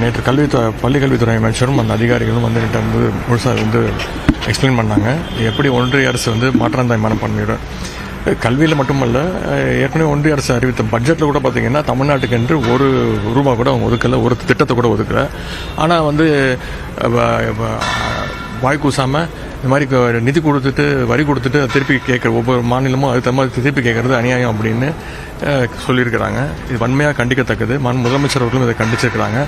நேற்று பள்ளி கல்வித்துறை அமைச்சரும் அந்த அதிகாரிகளும் வந்து முழுசாக எக்ஸ்பிளைன் பண்ணாங்க. எப்படி ஒன்றிய அரசு மாற்றாந்தாய்மானம் பண்ணிடும். கல்வியில் மட்டுமல்ல, ஏற்கனவே ஒன்றிய அரசு அறிவித்த பட்ஜெட்டில் கூட பார்த்தீங்கன்னா தமிழ்நாட்டுக்கு என்று ₹1 கூட அவங்க ஒதுக்கலை, ஒரு திட்டத்தை கூட ஒதுக்கலை. ஆனால் வாய் கூசாமல் இந்த மாதிரி நிதி கொடுத்துட்டு வரி கொடுத்துட்டு திருப்பி கேட்குற ஒவ்வொரு மாநிலமும் அது மாதிரி திருப்பி கேட்குறது அநியாயம் அப்படின்னு சொல்லியிருக்கிறாங்க. இது வன்மையாக கண்டிக்கத்தக்கது. முதலமைச்சர் அவர்களும் இதை கண்டிச்சிருக்கிறாங்க.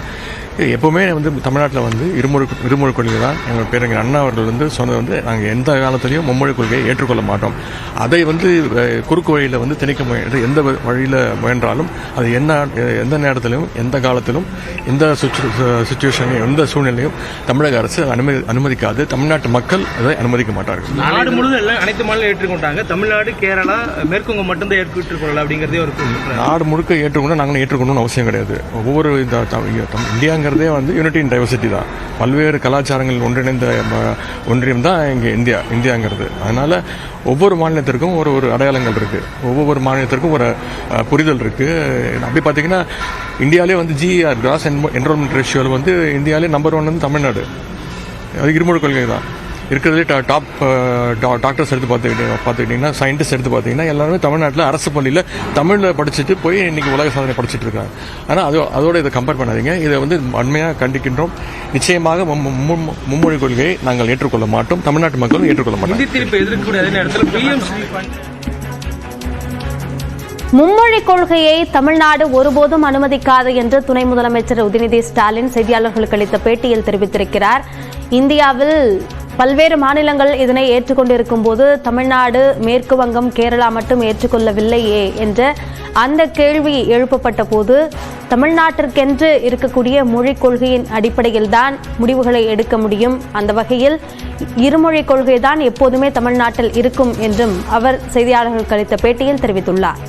எப்போவுமே தமிழ்நாட்டில் இருமொழி கொள்கை தான். எங்கள் பேரறிஞர் அண்ணா அவர்கள் சொன்னது நாங்கள் எந்த காலத்திலையும் மும்மொழி கொள்கையை ஏற்றுக்கொள்ள மாட்டோம். அதை குறுக்கு வழியில் திணிக்க முயன்று எந்த வழியில் முயன்றாலும் அது எந்த நேரத்திலும் எந்த காலத்திலும் எந்த சுச்சுவேஷனையும் எந்த சூழ்நிலையும் தமிழக அரசு அனுமதிக்காது. தமிழ்நாட்டு மக்கள் அதை அனுமதிக்க மாட்டார்கள். நாடு முழுவதும் அனைத்து மாநிலம் ஏற்றுக்கொண்டாங்க. தமிழ்நாடு, கேரளா, மேற்குவங்கம் மட்டும்தான் ஏற்றுக்கொள்ளலாம் அப்படிங்கிறதே ஒரு நாடு முழுக்க ஏற்றுக்கொண்டு நாங்கள் ஏற்றுக்கொள்ளணும்னு அவசியம் கிடையாது. ஒவ்வொரு இந்தியாங்கிறதே யூனிட்டி இன் டைவர்சிட்டி தான். பல்வேறு கலாச்சாரங்கள் ஒன்றிணைந்த ஒன்றியம் தான் இங்கே இந்தியாங்கிறது. அதனால ஒவ்வொரு மாநிலத்திற்கும் ஒரு அடையாளங்கள் இருக்கு, ஒவ்வொரு மாநிலத்திற்கும் ஒரு புரிதல் இருக்கு. அப்படி பார்த்தீங்கன்னா இந்தியாவிலே ஜிஆர் கிராஸ் என்ரோல்மெண்ட் ரேஷியோவில் இந்தியாவிலே நம்பர் 1 தமிழ்நாடு. அது இருமொழி கொள்கை தான். இருக்கிறதுலே டாப் டாக்டர்ஸ் எடுத்து பார்த்துக்கிட்டிங்கன்னா, சயின்டிஸ்ட் எடுத்து பார்த்தீங்கன்னா எல்லாருமே தமிழ்நாட்டில் அரசு பள்ளியில் தமிழில் படிச்சுட்டு போய் இன்றைக்கி உலக சாதனை படிச்சுட்டு இருக்காங்க. ஆனால் அதோட இதை கம்பேர் பண்ணாதீங்க. இதை வன்மையாக கண்டிக்கின்றோம். நிச்சயமாக மும்மொழி கொள்கையை நாங்கள் ஏற்றுக்கொள்ள மாட்டோம். தமிழ்நாட்டு மக்களும் ஏற்றுக்கொள்ள மாட்டோம். மும்மொழி கொள்கையை தமிழ்நாடு ஒருபோதும் அனுமதிக்காது என்று துணை முதலமைச்சர் உதயநிதி ஸ்டாலின் செய்தியாளர்களுக்கு அளித்த பேட்டியில் தெரிவித்திருக்கிறார். இந்தியாவில் பல்வேறு மாநிலங்கள் இதனை ஏற்றுக்கொண்டிருக்கும் போது தமிழ்நாடு, மேற்கு வங்கம், கேரளா மட்டும் ஏற்றுக்கொள்ளவில்லையே என்ற அந்த கேள்வி எழுப்பப்பட்ட போது தமிழ்நாட்டிற்கென்று இருக்கக்கூடிய மொழிக் கொள்கையின் அடிப்படையில் தான் முடிவுகளை எடுக்க முடியும். அந்த வகையில் இருமொழி கொள்கைதான் எப்போதுமே தமிழ்நாட்டில் இருக்கும் என்றும் அவர் செய்தியாளர்களுக்கு அளித்த பேட்டியில் தெரிவித்துள்ளார்.